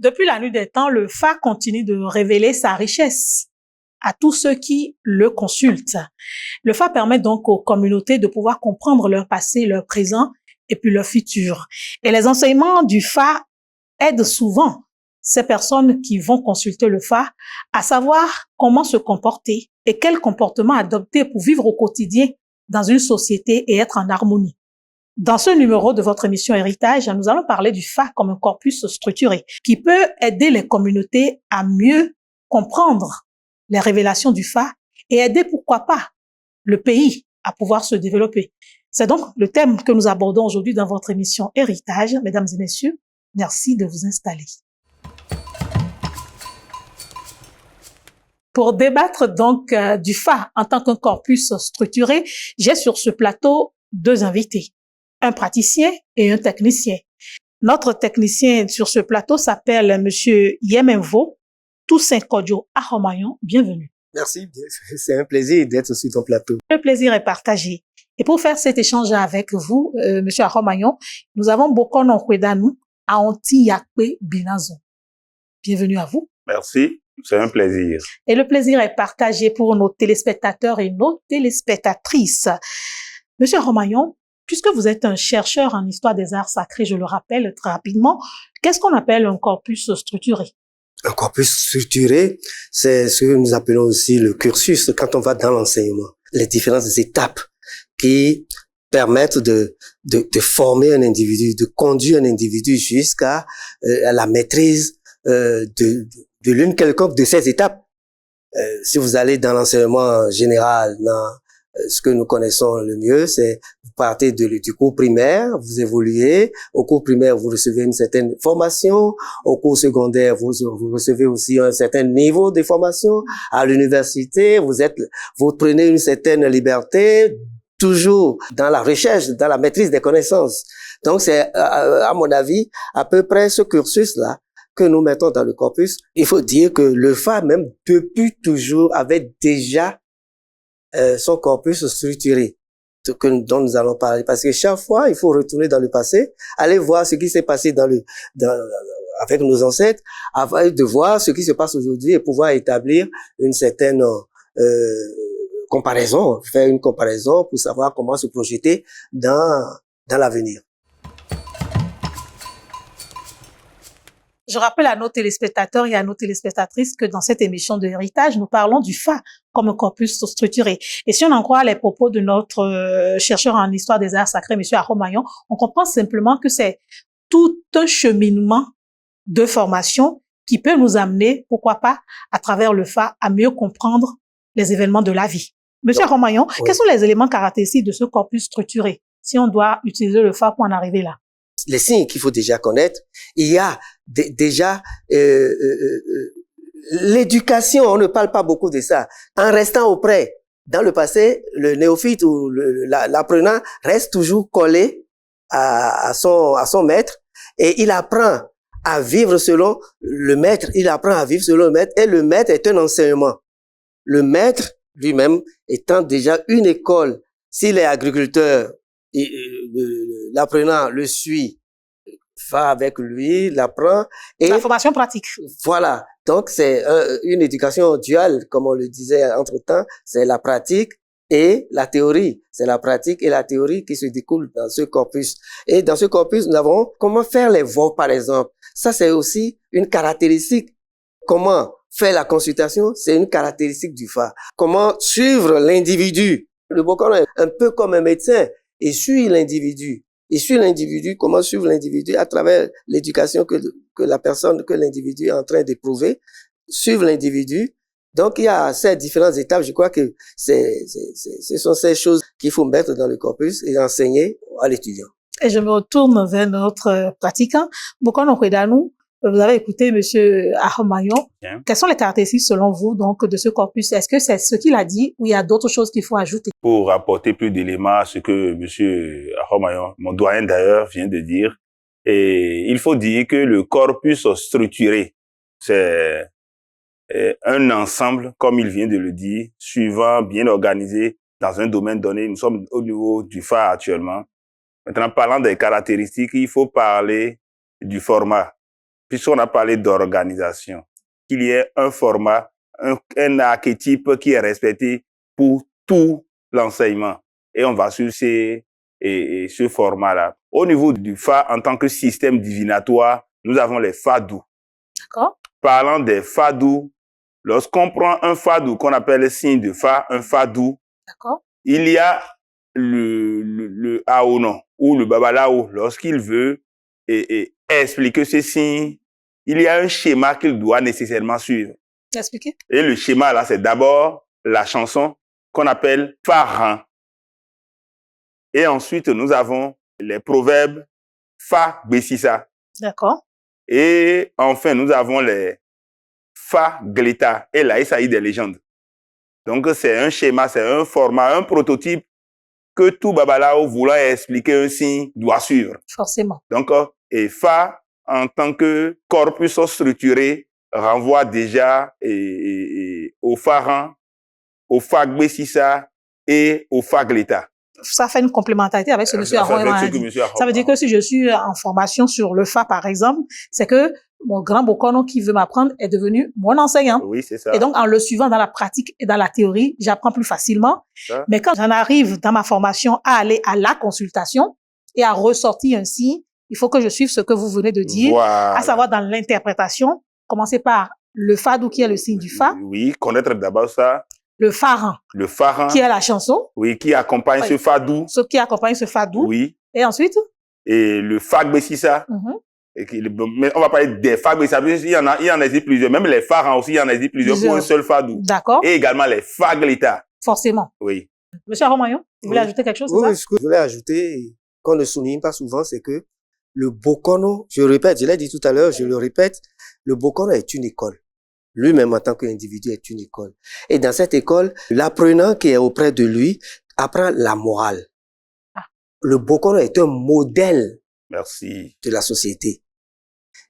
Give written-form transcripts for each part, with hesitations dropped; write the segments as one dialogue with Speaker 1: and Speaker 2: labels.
Speaker 1: Depuis la nuit des temps, le FA continue de révéler sa richesse à tous ceux qui le consultent. Le FA permet donc aux communautés de pouvoir comprendre leur passé, leur présent et puis leur futur. Et les enseignements du FA aident souvent ces personnes qui vont consulter le FA à savoir comment se comporter et quel comportement adopter pour vivre au quotidien dans une société et être en harmonie. Dans ce numéro de votre émission Héritage, nous allons parler du FA comme un corpus structuré qui peut aider les communautés à mieux comprendre les révélations du FA et aider, pourquoi pas, le pays à pouvoir se développer. C'est donc le thème que nous abordons aujourd'hui dans votre émission Héritage. Mesdames et messieurs, merci de vous installer. Pour débattre donc du FA en tant qu'un corpus structuré, j'ai sur ce plateau deux invités, un praticien et un technicien. Notre technicien sur ce plateau s'appelle Monsieur Yemenvo Toussaint Kodjo Ahomayon. Bienvenue.
Speaker 2: Merci, c'est un plaisir d'être sur ton plateau.
Speaker 1: Le plaisir est partagé. Et pour faire cet échange avec vous, Monsieur Ahomayon, nous avons Bokon Okwedanu Aonti Yakpe Binazo. Bienvenue à vous.
Speaker 3: Merci. C'est un plaisir.
Speaker 1: Et le plaisir est partagé pour nos téléspectateurs et nos téléspectatrices. Monsieur Ahomayon, puisque vous êtes un chercheur en histoire des arts sacrés, je le rappelle très rapidement, qu'est-ce qu'on appelle un corpus structuré?
Speaker 2: Un corpus structuré, c'est ce que nous appelons aussi le cursus quand on va dans l'enseignement. Les différentes étapes qui permettent de former un individu, de conduire un individu jusqu'à la maîtrise de l'une quelconque de ces étapes. Si vous allez dans l'enseignement général, dans ce que nous connaissons le mieux, c'est vous partez du cours primaire, vous évoluez. Au cours primaire, vous recevez une certaine formation. Au cours secondaire, vous recevez aussi un certain niveau de formation. À l'université, vous prenez une certaine liberté, toujours dans la recherche, dans la maîtrise des connaissances. Donc, c'est, à mon avis, à peu près ce cursus-là que nous mettons dans le corpus. Il faut dire que le FA, même depuis toujours, avait déjà son corpus structuré dont nous allons parler. Parce que chaque fois, il faut retourner dans le passé, aller voir ce qui s'est passé avec nos ancêtres, afin de voir ce qui se passe aujourd'hui et pouvoir établir une certaine comparaison, faire une comparaison pour savoir comment se projeter dans l'avenir.
Speaker 1: Je rappelle à nos téléspectateurs et à nos téléspectatrices que dans cette émission de Héritage, nous parlons du FA comme un corpus structuré. Et si on en croit les propos de notre chercheur en histoire des arts sacrés, M. Ahomayon, on comprend simplement que c'est tout un cheminement de formation qui peut nous amener, pourquoi pas, à travers le FA, à mieux comprendre les événements de la vie. M. Ahomayon, oui. Quels sont les éléments caractéristiques de ce corpus structuré, si on doit utiliser le FA pour en arriver là?
Speaker 2: Les signes qu'il faut déjà connaître, il y a déjà l'éducation, on ne parle pas beaucoup de ça. En restant auprès, dans le passé, le néophyte ou l'apprenant reste toujours collé à son maître et il apprend à vivre selon le maître, et le maître est un enseignement. Le maître lui-même étant déjà une école, s'il est agriculteur, l'apprenant le suit, va avec lui, l'apprend. Et
Speaker 1: la formation pratique.
Speaker 2: Voilà. Donc, c'est une éducation duale, comme on le disait entre-temps. C'est la pratique et la théorie. C'est la pratique et la théorie qui se découlent dans ce corpus. Et dans ce corpus, nous avons comment faire les vols, par exemple. Ça, c'est aussi une caractéristique. Comment faire la consultation, c'est une caractéristique du FA. Comment suivre l'individu. Le Bokon est un peu comme un médecin. Il suit l'individu. Comment suivre l'individu à travers l'éducation que l'individu est en train d'éprouver, suivre l'individu. Donc, il y a ces différentes étapes. Je crois que ce sont ces choses qu'il faut mettre dans le corpus et enseigner à l'étudiant.
Speaker 1: Et je me retourne vers notre pratiquant. Bokon Okwedanu, vous avez écouté Monsieur Ahomayon. Quelles sont les caractéristiques selon vous donc de ce corpus? Est-ce que c'est ce qu'il a dit ou il y a d'autres choses qu'il faut ajouter?
Speaker 3: Pour apporter plus d'éléments à ce que Monsieur Ahomayon, mon doyen d'ailleurs, vient de dire, et il faut dire que le corpus structuré, c'est un ensemble, comme il vient de le dire, suivant, bien organisé dans un domaine donné. Nous sommes au niveau du FA actuellement. Maintenant, parlant des caractéristiques, il faut parler du format. puisqu'on a parlé d'organisation, qu'il y ait un format, un archétype qui est respecté pour tout l'enseignement. Et on va sur ce format-là. Au niveau du Fa, en tant que système divinatoire, nous avons les Fadou.
Speaker 1: D'accord.
Speaker 3: Parlant des Fadou, lorsqu'on prend un Fadou qu'on appelle le signe de Fa, un Fadou,
Speaker 1: d'accord,
Speaker 3: il y a le Aonon ou le Babalao. Lorsqu'il veut expliquer ce signe, il y a un schéma qu'il doit nécessairement suivre.
Speaker 1: Expliquez.
Speaker 3: Et le schéma là, c'est d'abord la chanson qu'on appelle Faran. Et ensuite, nous avons les proverbes Fa Bessissa.
Speaker 1: D'accord.
Speaker 3: Et enfin, nous avons les Fa Gleta et la Isaïe des légendes. Donc, c'est un schéma, c'est un format, un prototype que tout Babalao voulant expliquer un signe doit suivre.
Speaker 1: Forcément.
Speaker 3: Donc, et Fa, en tant que corpus structuré, renvoie déjà au Faran, au Fa Bessissa et au Fa Gleta.
Speaker 1: Ça fait une complémentarité avec ce que M. Aron a dit. Ça veut dire que si je suis en formation sur le Fa, par exemple, c'est que mon grand Bokono qui veut m'apprendre est devenu mon enseignant.
Speaker 3: Oui, c'est ça.
Speaker 1: Et donc, en le suivant dans la pratique et dans la théorie, j'apprends plus facilement.
Speaker 3: Ça.
Speaker 1: Mais quand j'en arrive dans ma formation à aller à la consultation et à ressortir un signe, il faut que je suive ce que vous venez de dire,
Speaker 3: voilà.
Speaker 1: À savoir dans l'interprétation, commencer par le Fadou qui est le signe du Fa.
Speaker 3: Oui, connaître d'abord ça.
Speaker 1: Le Faran.
Speaker 3: Le Faran.
Speaker 1: Qui est la chanson.
Speaker 3: Oui, qui accompagne ce Fadou.
Speaker 1: Ce qui accompagne ce Fadou.
Speaker 3: Oui.
Speaker 1: Et ensuite?
Speaker 3: Et le Fa Bessissa. Mais on va parler des Fa Bessissa. Il y en existe plusieurs. Même les Farans aussi, il y en existe plusieurs pour un seul Fadou.
Speaker 1: D'accord.
Speaker 3: Et également les Fa Gleta.
Speaker 1: Forcément.
Speaker 3: Oui.
Speaker 1: Monsieur Aromayon, vous voulez ajouter quelque chose?
Speaker 2: Oui, ce que je voulais ajouter, qu'on ne souligne pas souvent, c'est que le Bokono, je répète, je l'ai dit tout à l'heure, je le répète, le Bokono est une école. Lui-même, en tant qu'individu, est une école. Et dans cette école, l'apprenant qui est auprès de lui apprend la morale. Le Bokono est un modèle.
Speaker 3: Merci.
Speaker 2: De la société.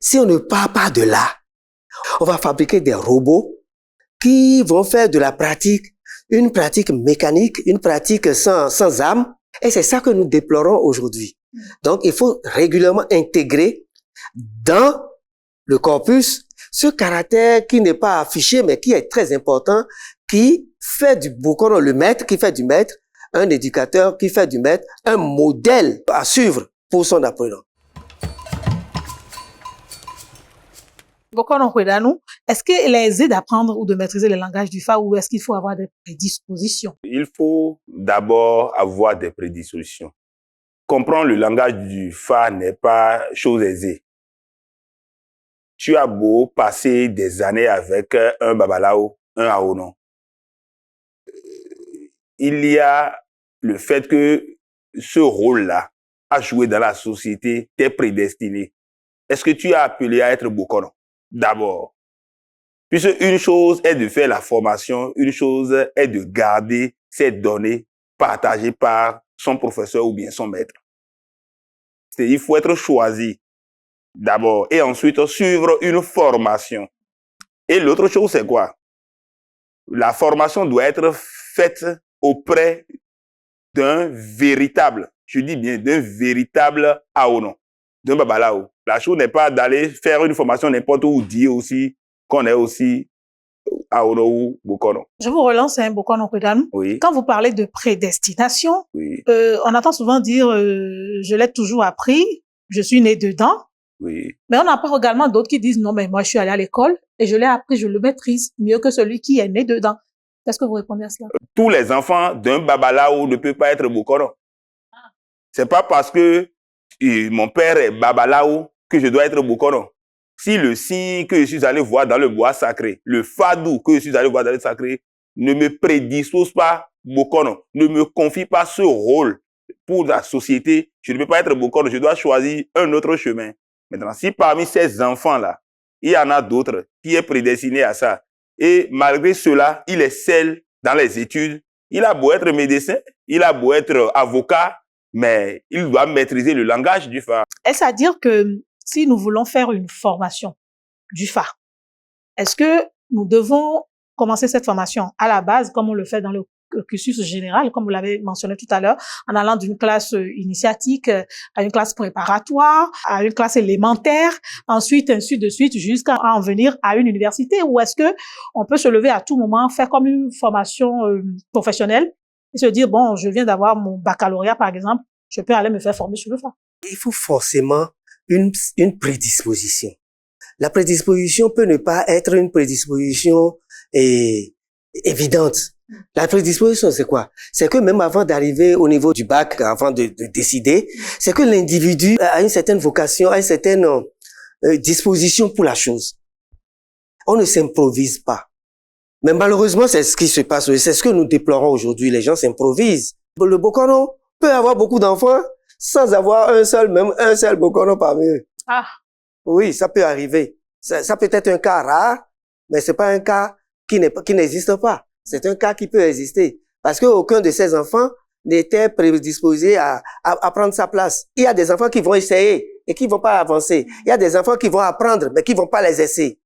Speaker 2: Si on ne part pas de là, on va fabriquer des robots qui vont faire de la pratique, une pratique mécanique, une pratique sans âme. Et c'est ça que nous déplorons aujourd'hui. Donc, il faut régulièrement intégrer dans le corpus ce caractère qui n'est pas affiché, mais qui est très important, qui fait du Bokono le maître, qui fait du maître un éducateur, qui fait du maître un modèle à suivre pour son apprenant.
Speaker 1: Bokono Kwedanou, est-ce qu'il est aisé d'apprendre ou de maîtriser le langage du Fa ou est-ce qu'il faut avoir des prédispositions?
Speaker 3: Il faut d'abord avoir des prédispositions. Comprendre le langage du Fa n'est pas chose aisée. Tu as beau passer des années avec un Babalao, un Aonon. Il y a le fait que ce rôle-là à jouer dans la société t'est prédestiné. Est-ce que tu es appelé à être Bokono? D'abord. Puisque une chose est de faire la formation, une chose est de garder ces données partagées par son professeur ou bien son maître. Il faut être choisi d'abord et ensuite suivre une formation. Et l'autre chose, c'est quoi? La formation doit être faite auprès d'un véritable, je dis bien d'un véritable Aonon, d'un Babalao. La chose n'est pas d'aller faire une formation n'importe où, dire aussi qu'on est aussi Aono ou Bokono.
Speaker 1: Je vous relance, Bokono Kwedanou.
Speaker 3: Oui.
Speaker 1: Quand vous parlez de prédestination,
Speaker 3: oui.
Speaker 1: On entend souvent dire je l'ai toujours appris, je suis né dedans.
Speaker 3: Oui.
Speaker 1: Mais on apprend également d'autres qui disent non, mais moi je suis allé à l'école et je l'ai appris, je le maîtrise mieux que celui qui est né dedans. Qu'est-ce que vous répondez à cela? Tous
Speaker 3: les enfants d'un Babalao ne peuvent pas être Bokono. C'est pas parce que mon père est Babalao que je dois être Bokono. Si le signe que je suis allé voir dans le bois sacré, le Fadou que je suis allé voir dans le sacré, ne me prédispose pas Bokono, ne me confie pas ce rôle pour la société, je ne peux pas être Bokono, je dois choisir un autre chemin. Maintenant, si parmi ces enfants-là, il y en a d'autres qui est prédestiné à ça, et malgré cela, il excelle dans les études, il a beau être médecin, il a beau être avocat, mais il doit maîtriser le langage du Fa. Est-ce à dire que si nous voulons faire une formation du Fa, est-ce que nous devons commencer cette formation à la base, comme on le fait dans le
Speaker 1: cursus général, comme vous l'avez mentionné tout à l'heure, en allant d'une classe initiatique à une classe préparatoire, à une classe élémentaire, ensuite, ainsi de suite, jusqu'à en venir à une université, ou est-ce que on peut se lever à tout moment, faire comme une formation professionnelle et se dire, bon, je viens d'avoir mon baccalauréat, par exemple, je peux aller me faire former sur le FA?
Speaker 2: Il faut forcément une prédisposition. La prédisposition peut ne pas être une prédisposition évidente. La prédisposition, c'est quoi? C'est que même avant d'arriver au niveau du bac, avant de décider, c'est que l'individu a une certaine vocation, a une certaine disposition pour la chose. On ne s'improvise pas. Mais malheureusement, c'est ce qui se passe. C'est ce que nous déplorons aujourd'hui. Les gens s'improvisent. Le Bokono peut avoir beaucoup d'enfants sans avoir un seul Bokono parmi eux.
Speaker 1: Ah.
Speaker 2: Oui, ça peut arriver. Ça peut être un cas rare, mais c'est pas un cas qui n'existe pas. C'est un cas qui peut exister. Parce que aucun de ces enfants n'était prédisposé à prendre sa place. Il y a des enfants qui vont essayer et qui vont pas avancer. Il y a des enfants qui vont apprendre, mais qui vont pas les essayer.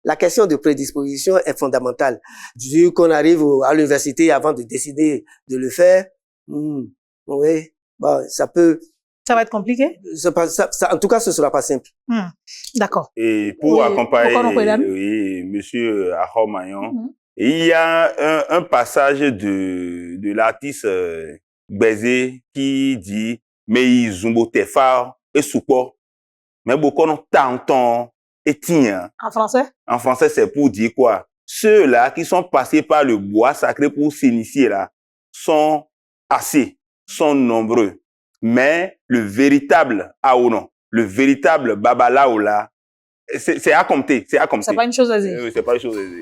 Speaker 2: La question de prédisposition est fondamentale. Vu qu'on arrive à l'université avant de décider de le faire, oui, bon, ça
Speaker 1: va être compliqué?
Speaker 2: En tout cas, ce sera pas simple.
Speaker 1: D'accord.
Speaker 3: Et pour accompagner monsieur Ahomayon, il y a un passage de l'artiste Bézé qui dit mais zumbo tefa et soupo mais beaucoup non tanton et tien.
Speaker 1: En français?
Speaker 3: En français, c'est pour dire quoi? Ceux-là qui sont passés par le bois sacré pour s'initier là sont nombreux. Mais le véritable Aonon, le véritable Babalao là, c'est à compter, c'est
Speaker 1: pas une chose aisée.
Speaker 3: C'est pas une chose aisée.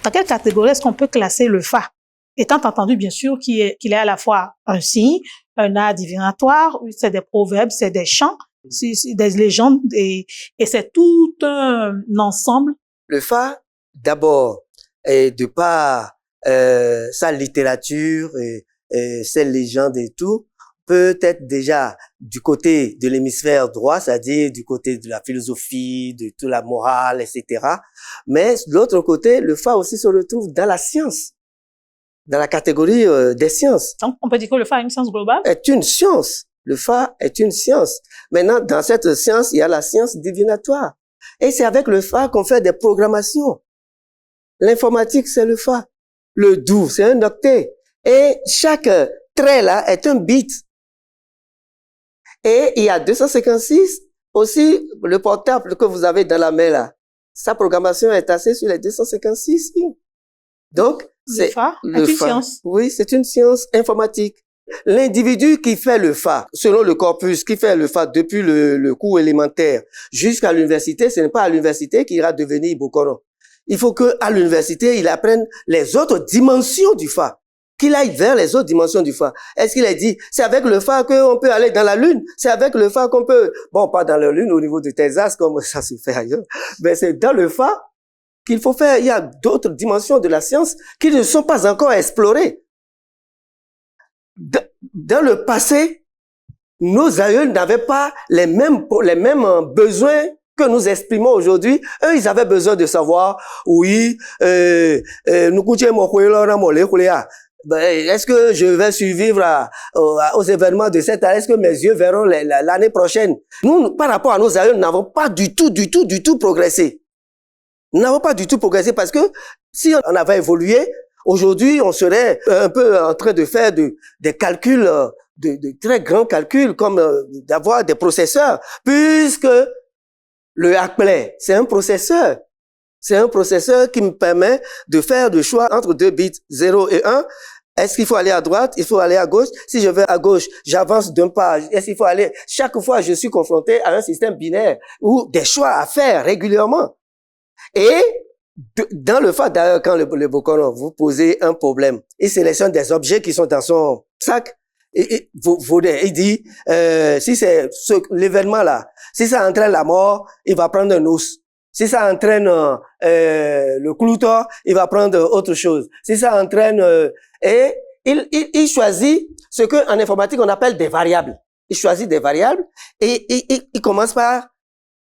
Speaker 1: Dans quelle catégorie est-ce qu'on peut classer le Fa? Étant entendu, bien sûr, qu'il est à la fois un signe, un art divinatoire, c'est des proverbes, c'est des chants, c'est des légendes et c'est tout un ensemble.
Speaker 2: Le Fa, d'abord, de par sa littérature et ses légendes et tout, peut être déjà du côté de l'hémisphère droit, c'est-à-dire du côté de la philosophie, de toute la morale, etc. Mais de l'autre côté, le Fa aussi se retrouve dans la science, dans la catégorie des sciences.
Speaker 1: Donc, on peut dire que le Fa est une science globale?
Speaker 2: Est une science. Le Fa est une science. Maintenant, dans cette science, il y a la science divinatoire. Et c'est avec le Fa qu'on fait des programmations. L'informatique, c'est le Fa. Le Do, c'est un octet. Et chaque trait là est un bit. Et il y a 256 aussi, le portable que vous avez dans la main là. Sa programmation est assez sur les 256. Donc, c'est
Speaker 1: une science.
Speaker 2: Oui, c'est une science informatique. L'individu qui fait le Fa, selon le corpus, qui fait le Fa depuis le cours élémentaire jusqu'à l'université, ce n'est pas à l'université qu'il ira devenir Bokono. Il faut que à l'université, il apprenne les autres dimensions du Fa. Qu'il aille vers les autres dimensions du Fa. Est-ce qu'il a dit, c'est avec le Fa qu'on peut aller dans la Lune? C'est avec le Fa qu'on peut, bon, pas dans la Lune au niveau de tes as comme ça se fait ailleurs, mais c'est dans le Fa qu'il faut faire. Il y a d'autres dimensions de la science qui ne sont pas encore explorées. Dans le passé, nos aïeux n'avaient pas les mêmes besoins que nous exprimons aujourd'hui. Eux, ils avaient besoin de savoir, oui, est-ce que je vais survivre aux événements de cette année? Est-ce que mes yeux verront l'année prochaine? Nous, par rapport à nos aïeux, nous n'avons pas du tout progressé. Nous n'avons pas du tout progressé parce que si on avait évolué, aujourd'hui, on serait un peu en train de faire des calculs, de très grands calculs, comme d'avoir des processeurs, puisque le Hackplay, c'est un processeur. C'est un processeur qui me permet de faire le choix entre deux bits 0 et 1. Est-ce qu'il faut aller à droite? Il faut aller à gauche. Si je vais à gauche, j'avance d'un pas. Est-ce qu'il faut aller? Chaque fois, je suis confronté à un système binaire ou des choix à faire régulièrement. Et dans le Fa, d'ailleurs, quand le Bokono vous posez un problème, il sélectionne des objets qui sont dans son sac. Et il dit, si c'est l'événement là, si ça entraîne la mort, il va prendre un os. Si ça entraîne le clouton, il va prendre autre chose. Si ça entraîne et il choisit ce que en informatique on appelle des variables. Il choisit des variables et il commence par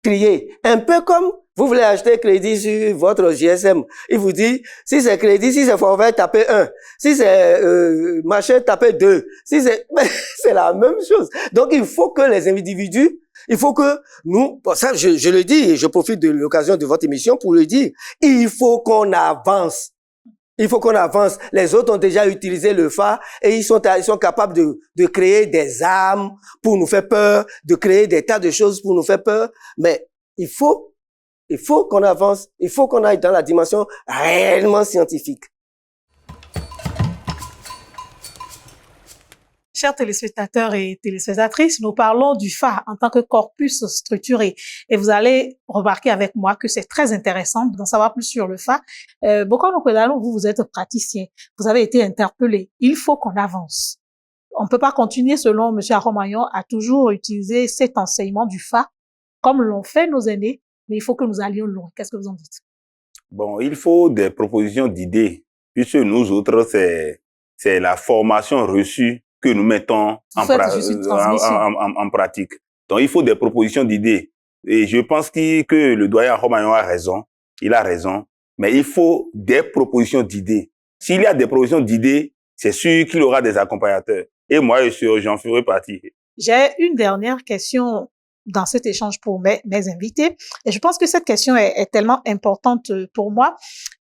Speaker 2: trier. Un peu comme Vous voulez acheter crédit sur votre GSM. Il vous dit, si c'est crédit, si c'est forfait, tapez 1. Si c'est machin, tapez 2. Si c'est... c'est la même chose. Donc, il faut que les individus, il faut que nous... Bon, ça, je le dis, et je profite de l'occasion de votre émission pour le dire. Il faut qu'on avance. Il faut qu'on avance. Les autres ont déjà utilisé le phare et ils sont capables de créer des armes pour nous faire peur, de créer des tas de choses pour nous faire peur. Mais il faut qu'on avance. Il faut qu'on aille dans la dimension réellement scientifique.
Speaker 1: Chers téléspectateurs et téléspectatrices, nous parlons du phare en tant que corpus structuré. Et vous allez remarquer avec moi que c'est très intéressant d'en savoir plus sur le phare. Bokano Kwedalo, vous êtes praticien. Vous avez été interpellé. Il faut qu'on avance. On ne peut pas continuer, selon M. Aromayon, à toujours utiliser cet enseignement du phare comme l'ont fait nos aînés, mais il faut que nous allions loin. Qu'est-ce que vous en dites?
Speaker 3: Bon, il faut des propositions d'idées, puisque nous autres, c'est la formation reçue que nous mettons en pratique. Donc, il faut des propositions d'idées. Et je pense que le doyen Romagnol a raison. Il a raison. Mais il faut des propositions d'idées. S'il y a des propositions d'idées, c'est sûr qu'il y aura des accompagnateurs. Et moi, j'en ferai partie.
Speaker 1: J'ai une dernière question dans cet échange pour mes invités. Et je pense que cette question est tellement importante pour moi.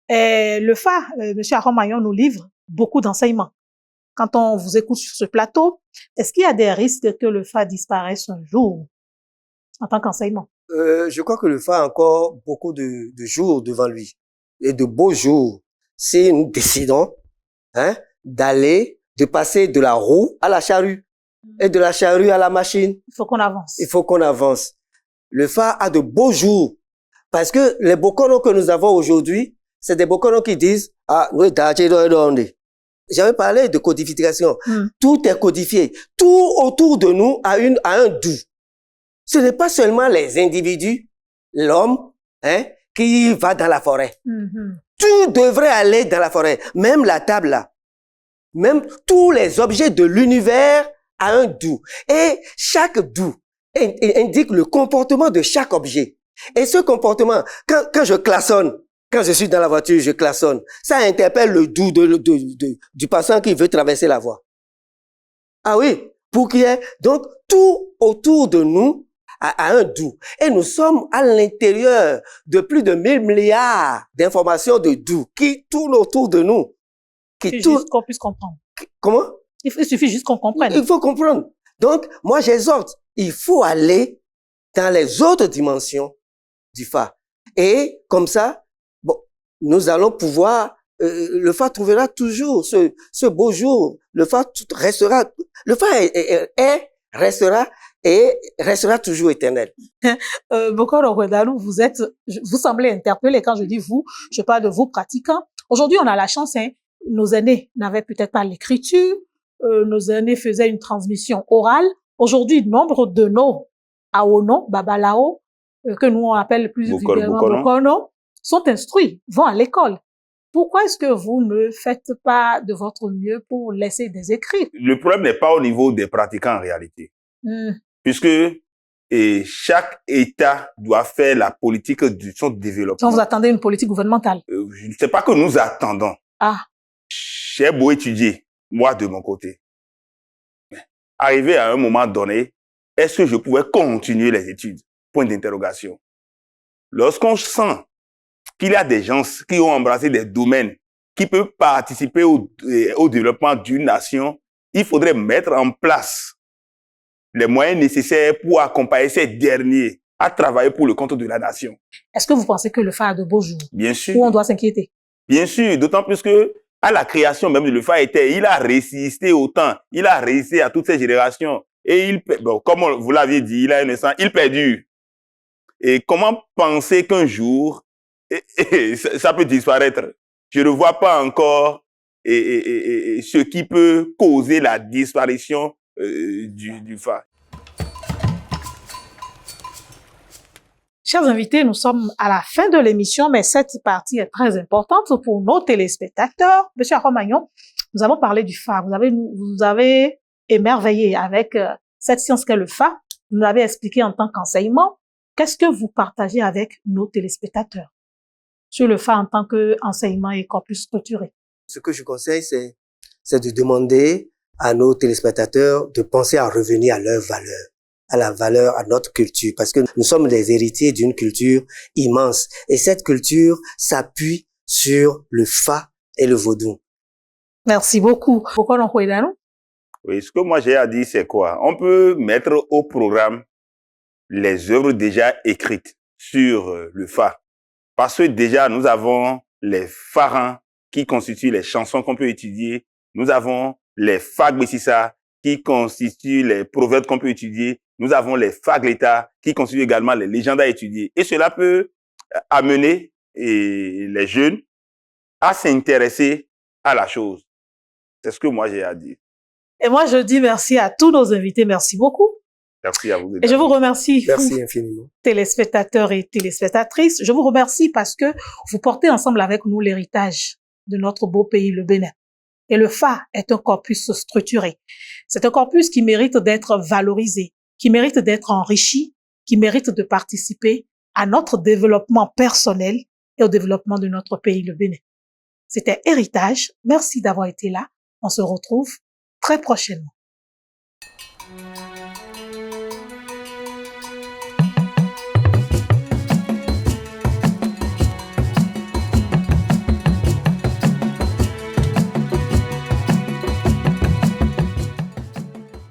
Speaker 1: Le phare, M. Aromayon nous livre beaucoup d'enseignements. Quand on vous écoute sur ce plateau, est-ce qu'il y a des risques que le phare disparaisse un jour en tant qu'enseignement?
Speaker 2: Je crois que le phare a encore beaucoup de jours devant lui et de beaux jours si nous décidons de passer de la roue à la charrue et de la charrue à la machine.
Speaker 1: Il faut qu'on avance.
Speaker 2: Il faut qu'on avance. Le phare a de beaux jours parce que les Bokono que nous avons aujourd'hui, c'est des Bokono qui disent « Ah, nous j'avais parlé de codification. Tout est codifié. Tout autour de nous a un doux. Ce n'est pas seulement les individus, l'homme, qui va dans la forêt. Tout devrait aller dans la forêt. Même la table là. Même tous les objets de l'univers a un doux. Et chaque doux indique le comportement de chaque objet. Et ce comportement, quand je klaxonne, quand je suis dans la voiture, je klaxonne. Ça interpelle le doux du passant qui veut traverser la voie. Ah oui, pour qu'il y ait... Donc, tout autour de nous a un doux. Et nous sommes à l'intérieur de plus de 1000 milliards d'informations de doux qui tournent autour de nous.
Speaker 1: Il suffit juste qu'on puisse comprendre.
Speaker 2: Comment?
Speaker 1: Il suffit juste qu'on comprenne.
Speaker 2: Il faut comprendre. Donc, moi, j'exhorte. Il faut aller dans les autres dimensions du phare. Et comme ça, nous allons pouvoir, le phare trouvera toujours ce beau jour. Le phare restera restera toujours éternel.
Speaker 1: Bokoro Kwedalo, vous semblez interpellé quand je dis vous, je parle de vous pratiquants. Aujourd'hui, on a la chance, nos aînés n'avaient peut-être pas l'écriture, nos aînés faisaient une transmission orale. Aujourd'hui, nombre de nos Aono, Babalao, que nous on appelle plus vulgairement Bokono, sont instruits, vont à l'école. Pourquoi est-ce que vous ne faites pas de votre mieux pour laisser des écrits?
Speaker 3: Le problème n'est pas au niveau des pratiquants en réalité. Puisque chaque État doit faire la politique de son développement.
Speaker 1: Donc vous attendez une politique gouvernementale?
Speaker 3: Je ne sais pas que nous attendons. J'ai beau étudier, moi de mon côté. Arrivé à un moment donné, est-ce que je pouvais continuer les études? Point d'interrogation. Lorsqu'on sent qu'il y a des gens qui ont embrassé des domaines qui peuvent participer au développement d'une nation, il faudrait mettre en place les moyens nécessaires pour accompagner ces derniers à travailler pour le compte de la nation.
Speaker 1: Est-ce que vous pensez que le phare a de beaux jours?
Speaker 3: Bien sûr.
Speaker 1: Ou on doit s'inquiéter?
Speaker 3: Bien sûr, d'autant plus que à la création même de le phare il a résisté au temps, il a résisté à toutes ces générations. Et comme vous l'aviez dit, il a un instant, il perdure. Et comment penser qu'un jour, ça peut disparaître? Je ne vois pas encore ce qui peut causer la disparition du phare.
Speaker 1: Chers invités, nous sommes à la fin de l'émission, mais cette partie est très importante pour nos téléspectateurs. Monsieur Aromayon, nous avons parlé du phare. Vous avez émerveillé avec cette science qu'est le phare. Vous l'avez expliqué en tant qu'enseignement. qu'est-ce que vous partagez avec nos téléspectateurs sur le FA en tant qu'enseignement et corpus structuré?
Speaker 2: Ce que je conseille, c'est de demander à nos téléspectateurs de penser à revenir à leur valeur, à la valeur, à notre culture, parce que nous sommes les héritiers d'une culture immense. Et cette culture s'appuie sur le Fa et le vaudou.
Speaker 1: Merci beaucoup. Pourquoi on peut
Speaker 3: Oui, ce que moi j'ai à dire, c'est quoi? On peut mettre au programme les œuvres déjà écrites sur le Fa. Parce que déjà, nous avons les pharaons qui constituent les chansons qu'on peut étudier. Nous avons les fagbessissa qui constituent les proverbes qu'on peut étudier. Nous avons les fagleta qui constituent également les légendes à étudier. Et cela peut amener les jeunes à s'intéresser à la chose. C'est ce que moi j'ai à dire.
Speaker 1: Et moi, je dis merci à tous nos invités. Merci beaucoup.
Speaker 3: Merci à vous.
Speaker 1: Et je vous remercie.
Speaker 2: Merci infiniment.
Speaker 1: Téléspectateurs et téléspectatrices, je vous remercie parce que vous portez ensemble avec nous l'héritage de notre beau pays, le Bénin. Et le FA est un corpus structuré. C'est un corpus qui mérite d'être valorisé, qui mérite d'être enrichi, qui mérite de participer à notre développement personnel et au développement de notre pays, le Bénin. C'était Héritage. Merci d'avoir été là. On se retrouve très prochainement.